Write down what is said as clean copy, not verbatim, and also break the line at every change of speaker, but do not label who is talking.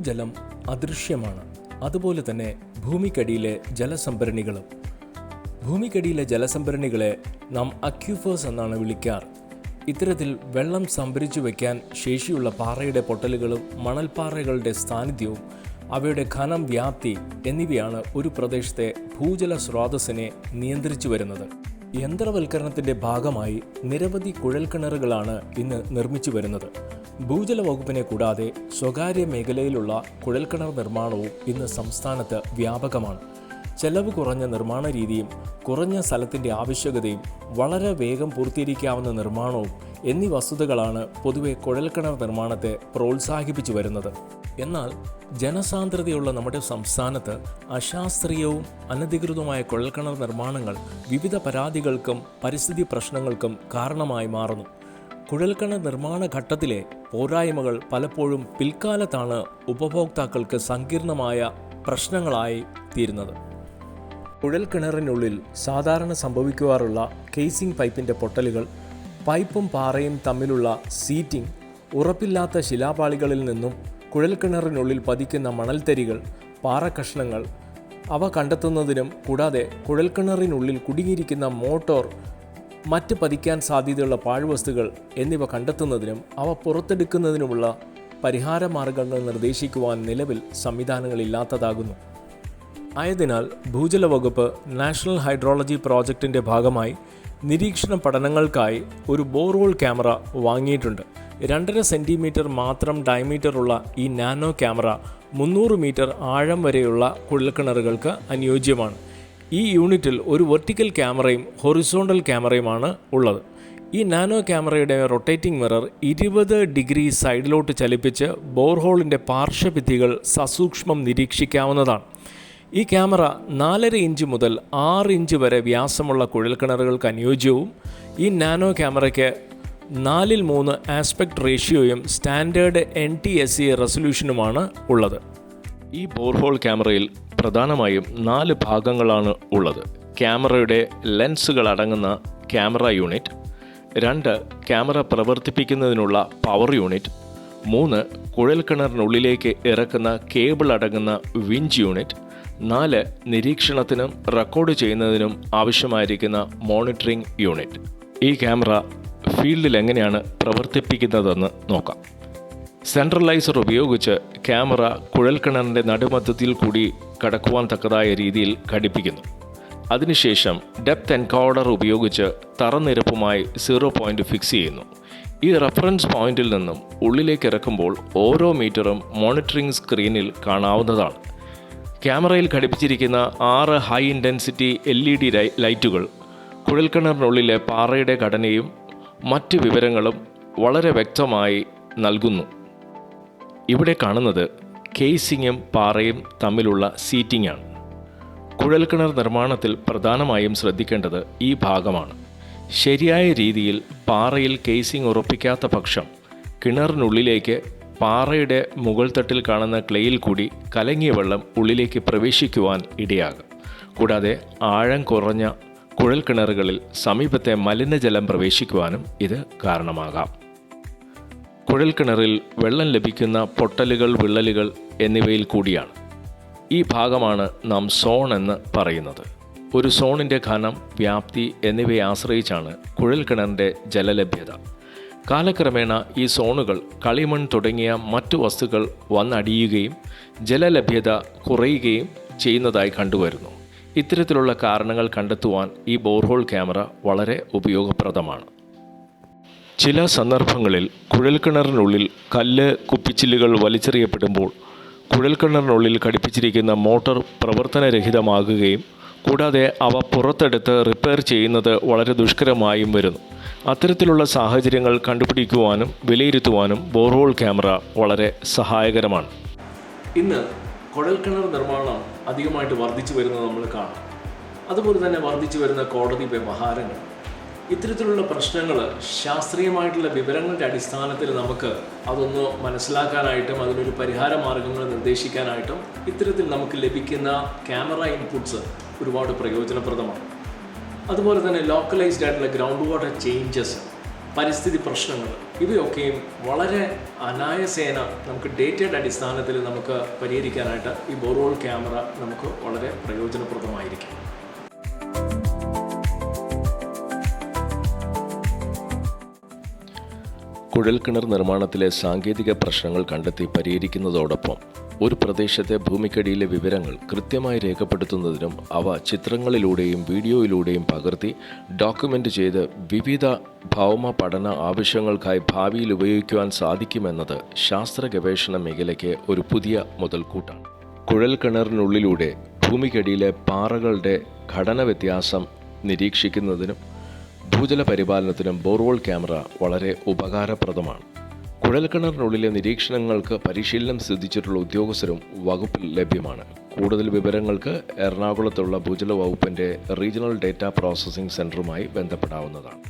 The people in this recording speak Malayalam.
ഭൂജലം അദൃശ്യമാണ്. അതുപോലെ തന്നെ ഭൂമിക്കടിയിലെ ജലസംഭരണികളും. ഭൂമിക്കടിയിലെ ജലസംഭരണികളെ നാം അക്യൂഫേഴ്സ് എന്നാണ് വിളിക്കാറ്. ഇത്തരത്തിൽ വെള്ളം സംഭരിച്ചു വയ്ക്കാൻ ശേഷിയുള്ള പാറയുടെ പൊട്ടലുകളും മണൽപ്പാറകളുടെ സാന്നിധ്യവും അവയുടെ ഘനം, വ്യാപ്തി എന്നിവയാണ് ഒരു പ്രദേശത്തെ ഭൂജല സ്രോതസ്സിനെ നിയന്ത്രിച്ചു വരുന്നത്. യന്ത്രവൽക്കരണത്തിൻ്റെ ഭാഗമായി നിരവധി കുഴൽക്കിണറുകളാണ് ഇന്ന് നിർമ്മിച്ചു വരുന്നത്. ഭൂജല വകുപ്പിനെ കൂടാതെ സ്വകാര്യ മേഖലയിലുള്ള കുഴൽക്കിണർ നിർമ്മാണവും ഇന്ന് സംസ്ഥാനത്ത് വ്യാപകമാണ്. ചെലവ് കുറഞ്ഞ നിർമ്മാണ രീതിയും കുറഞ്ഞ സ്ഥലത്തിൻ്റെ ആവശ്യകതയും വളരെ വേഗം പൂർത്തീകരിക്കാവുന്ന നിർമ്മാണവും എന്നീ വസ്തുതകളാണ് പൊതുവെ കുഴൽക്കിണർ നിർമ്മാണത്തെ പ്രോത്സാഹിപ്പിച്ചു വരുന്നത്. എന്നാൽ ജനസാന്ദ്രതയുള്ള നമ്മുടെ സംസ്ഥാനത്ത് അശാസ്ത്രീയവും അനധികൃതവുമായ കുഴൽക്കിണർ നിർമ്മാണങ്ങൾ വിവിധ പരാതികൾക്കും പരിസ്ഥിതി പ്രശ്നങ്ങൾക്കും കാരണമായി മാറുന്നു. കുഴൽക്കിണർ നിർമ്മാണ ഘട്ടത്തിലെ പോരായ്മകൾ പലപ്പോഴും പിൽക്കാലത്താണ് ഉപഭോക്താക്കൾക്ക് സങ്കീർണമായ പ്രശ്നങ്ങളായി തീരുന്നത്. കുഴൽക്കിണറിനുള്ളിൽ സാധാരണ സംഭവിക്കാറുള്ള കേസിംഗ് പൈപ്പിൻ്റെ പൊട്ടലുകൾ, പൈപ്പും പാറയും തമ്മിലുള്ള സീറ്റിംഗ്, ഉറപ്പില്ലാത്ത ശിലാപാളികളിൽ നിന്നും കുഴൽക്കിണറിനുള്ളിൽ പതിക്കുന്ന മണൽത്തരികൾ, പാറക്കഷ്ണങ്ങൾ അവ കണ്ടെത്തുന്നതിനും കൂടാതെ കുഴൽക്കിണറിനുള്ളിൽ കുടുങ്ങിയിരിക്കുന്ന മോട്ടോർ, മറ്റ് പതിക്കാൻ സാധ്യതയുള്ള പാഴ്വസ്തുക്കൾ എന്നിവ കണ്ടെത്തുന്നതിനും അവ പുറത്തെടുക്കുന്നതിനുമുള്ള പരിഹാര മാർഗങ്ങൾ നിർദ്ദേശിക്കുവാൻ നിലവിൽ സംവിധാനങ്ങളില്ലാത്തതാകുന്നു. ആയതിനാൽ ഭൂജല വകുപ്പ് നാഷണൽ ഹൈഡ്രോളജി പ്രോജക്റ്റിൻ്റെ ഭാഗമായി നിരീക്ഷണ പഠനങ്ങൾക്കായി ഒരു ബോർഹോൾ ക്യാമറ വാങ്ങിയിട്ടുണ്ട്. 2.5 സെൻറ്റിമീറ്റർ മാത്രം ഡയമീറ്ററുള്ള ഈ നാനോ ക്യാമറ 300 മീറ്റർ ആഴം വരെയുള്ള കുഴൽക്കിണറുകൾക്ക് അനുയോജ്യമാണ്. ഈ യൂണിറ്റിൽ ഒരു വെർട്ടിക്കൽ ക്യാമറയും ഹൊറിസോണ്ടൽ ക്യാമറയുമാണ് ഉള്ളത്. ഈ നാനോ ക്യാമറയുടെ റൊട്ടേറ്റിംഗ് മിറർ 20 ഡിഗ്രി സൈഡിലോട്ട് ചലിപ്പിച്ച് ബോർഹോളിൻ്റെ പാർശ്വഭിത്തികൾ സസൂക്ഷ്മം നിരീക്ഷിക്കാവുന്നതാണ്. ഈ ക്യാമറ 4.5 ഇഞ്ച് മുതൽ 6 ഇഞ്ച് വരെ വ്യാസമുള്ള കുഴൽക്കിണറുകൾക്ക് അനുയോജ്യവും ഈ നാനോ ക്യാമറയ്ക്ക് 4:3 ആസ്പെക്ട് റേഷ്യോയും സ്റ്റാൻഡേർഡ് NTSC റെസൊല്യൂഷനുമാണ് ഉള്ളത്. ഈ ബോർഹോൾ ക്യാമറയിൽ പ്രധാനമായും 4 ഭാഗങ്ങളാണ് ഉള്ളത്. ക്യാമറയുടെ ലെൻസുകൾ അടങ്ങുന്ന ക്യാമറ യൂണിറ്റ്, 2 ക്യാമറ പ്രവർത്തിപ്പിക്കുന്നതിനുള്ള പവർ യൂണിറ്റ്, 3 കുഴൽക്കിണറിനുള്ളിലേക്ക് ഇറക്കുന്ന കേബിൾ അടങ്ങുന്ന വിഞ്ച് യൂണിറ്റ്, 4 നിരീക്ഷണത്തിനും റെക്കോർഡ് ചെയ്യുന്നതിനും ആവശ്യമായിരിക്കുന്ന മോണിറ്ററിംഗ് യൂണിറ്റ്. ഈ ക്യാമറ ഫീൽഡിൽ എങ്ങനെയാണ് പ്രവർത്തിപ്പിക്കുന്നതെന്ന് നോക്കാം. സെൻട്രലൈസർ ഉപയോഗിച്ച് ക്യാമറ കുഴൽക്കിണറിൻ്റെ നടുമധ്യത്തിൽ കൂടി കടക്കുവാൻ തക്കതായ രീതിയിൽ ഘടിപ്പിക്കുന്നു. അതിനുശേഷം ഡെപ്ത് എൻകോഡർ ഉപയോഗിച്ച് തറനിരപ്പുമായി 0 പോയിന്റ് ഫിക്സ് ചെയ്യുന്നു. ഈ റഫറൻസ് പോയിന്റിൽ നിന്നും ഉള്ളിലേക്ക് ഇറക്കുമ്പോൾ ഓരോ മീറ്ററും മോണിറ്ററിംഗ് സ്ക്രീനിൽ കാണാവുന്നതാണ്. ക്യാമറയിൽ ഘടിപ്പിച്ചിരിക്കുന്ന 6 ഹൈ ഇൻറ്റൻസിറ്റി LED ലൈറ്റുകൾ കുഴൽക്കിണറിനുള്ളിലെ പാറയുടെ ഘടനയും മറ്റ് വിവരങ്ങളും വളരെ വ്യക്തമായി നൽകുന്നു. ഇവിടെ കാണുന്നത് കേസിങ്ങും പാറയും തമ്മിലുള്ള സീറ്റിംഗ് ആണ്. കുഴൽക്കിണർ നിർമ്മാണത്തിൽ പ്രധാനമായും ശ്രദ്ധിക്കേണ്ടത് ഈ ഭാഗമാണ്. ശരിയായ രീതിയിൽ പാറയിൽ കേസിംഗ് ഉറപ്പിക്കാത്ത പക്ഷം കിണറിനുള്ളിലേക്ക് പാറയുടെ മുകൾ തട്ടിൽ കാണുന്ന ക്ലേയിൽ കൂടി കലങ്ങിയ വെള്ളം ഉള്ളിലേക്ക് പ്രവേശിക്കുവാൻ ഇടയാകും. കൂടാതെ ആഴം കുറഞ്ഞ കുഴൽക്കിണറുകളിൽ സമീപത്തെ മലിനജലം പ്രവേശിക്കുവാനും ഇത് കാരണമാകാം. കുഴൽക്കിണറിൽ വെള്ളം ലഭിക്കുന്ന പൊട്ടലുകൾ, വിള്ളലുകൾ എന്നിവയിൽ കൂടിയാണ്. ഈ ഭാഗമാണ് നാം സോൺ എന്ന് പറയുന്നത്. ഒരു സോണിൻ്റെ ഘനം, വ്യാപ്തി എന്നിവയെ ആശ്രയിച്ചാണ് കുഴൽക്കിണറിൻ്റെ ജലലഭ്യത. കാലക്രമേണ ഈ സോണുകൾ കളിമൺ തുടങ്ങിയ മറ്റു വസ്തുക്കൾ വന്നടിയുകയും ജലലഭ്യത കുറയുകയും ചെയ്യുന്നതായി കണ്ടുവരുന്നു. ഇത്തരത്തിലുള്ള കാരണങ്ങൾ കണ്ടെത്തുവാൻ ഈ ബോർഹോൾ ക്യാമറ വളരെ ഉപയോഗപ്രദമാണ്. ചില സന്ദർഭങ്ങളിൽ കുഴൽക്കിണറിനുള്ളിൽ കല്ല്, കുപ്പിച്ചില്ലുകൾ വലിച്ചെറിയപ്പെടുമ്പോൾ കുഴൽക്കിണറിനുള്ളിൽ ഘടിപ്പിച്ചിരിക്കുന്ന മോട്ടോർ പ്രവർത്തനരഹിതമാകുകയും കൂടാതെ അവ പുറത്തെടുത്ത് റിപ്പയർ ചെയ്യുന്നത് വളരെ ദുഷ്കരമായും വരുന്നു. അത്തരത്തിലുള്ള സാഹചര്യങ്ങൾ കണ്ടുപിടിക്കുവാനും വിലയിരുത്തുവാനും ബോർഹോൾ ക്യാമറ വളരെ സഹായകരമാണ്. ഇന്ന് കുഴൽക്കിണർ നിർമ്മാണം അധികമായിട്ട് വർദ്ധിച്ചു വരുന്നത് നമ്മൾ കാണാം. അതുപോലെ തന്നെ വർദ്ധിച്ചു വരുന്ന കോടതി വ്യവഹാരങ്ങൾ, ഇത്തരത്തിലുള്ള പ്രശ്നങ്ങൾ ശാസ്ത്രീയമായിട്ടുള്ള വിവരങ്ങളുടെ അടിസ്ഥാനത്തിൽ നമുക്ക് അതൊന്ന് മനസ്സിലാക്കാനായിട്ടും അതിനൊരു പരിഹാര മാർഗങ്ങൾ നിർദ്ദേശിക്കാനായിട്ടും ഇത്തരത്തിൽ നമുക്ക് ലഭിക്കുന്ന ക്യാമറ ഇൻപുട്സ് ഒരുപാട് പ്രയോജനപ്രദമാണ്. അതുപോലെ തന്നെ ലോക്കലൈസ്ഡ് ആയിട്ടുള്ള ഗ്രൗണ്ട് വാട്ടർ ചേഞ്ചസ്, പരിസ്ഥിതി പ്രശ്നങ്ങൾ, ഇവയൊക്കെയും വളരെ അനായാസേന നമുക്ക് ഡേറ്റയുടെ അടിസ്ഥാനത്തിൽ നമുക്ക് പരിഹരിക്കാനായിട്ട് ഈ ബോർഹോൾ ക്യാമറ നമുക്ക് വളരെ പ്രയോജനപ്രദമായിരിക്കും.
കുഴൽക്കിണർ നിർമ്മാണത്തിലെ സാങ്കേതിക പ്രശ്നങ്ങൾ കണ്ടെത്തി പരിഹരിക്കുന്നതോടൊപ്പം ഒരു പ്രദേശത്തെ ഭൂമിക്കടിയിലെ വിവരങ്ങൾ കൃത്യമായി രേഖപ്പെടുത്തുന്നതിനും അവ ചിത്രങ്ങളിലൂടെയും വീഡിയോയിലൂടെയും പകർത്തി ഡോക്യുമെൻ്റ് ചെയ്ത് വിവിധ ഭൗമ പഠന ആവശ്യങ്ങൾക്കായി ഭാവിയിൽ ഉപയോഗിക്കുവാൻ സാധിക്കുമെന്നത് ശാസ്ത്ര ഗവേഷണ മേഖലയ്ക്ക് ഒരു പുതിയ മുതൽക്കൂട്ടാണ്. കുഴൽക്കിണറിനുള്ളിലൂടെ ഭൂമിക്കടിയിലെ പാറകളുടെ ഘടന വ്യത്യാസം നിരീക്ഷിക്കുന്നതിനും ഭൂജല പരിപാലനത്തിനും ബോർഹോൾ ക്യാമറ വളരെ ഉപകാരപ്രദമാണ്. കുഴൽക്കിണറിനുള്ളിലെ നിരീക്ഷണങ്ങൾക്ക് പരിശീലനം സിദ്ധിച്ചിട്ടുള്ള ഉദ്യോഗസ്ഥരും വകുപ്പിൽ ലഭ്യമാണ്. കൂടുതൽ വിവരങ്ങൾക്ക് എറണാകുളത്തുള്ള ഭൂജല വകുപ്പിൻ്റെ റീജിയണൽ ഡേറ്റ പ്രോസസ്സിംഗ് സെൻ്ററുമായി ബന്ധപ്പെടാവുന്നതാണ്.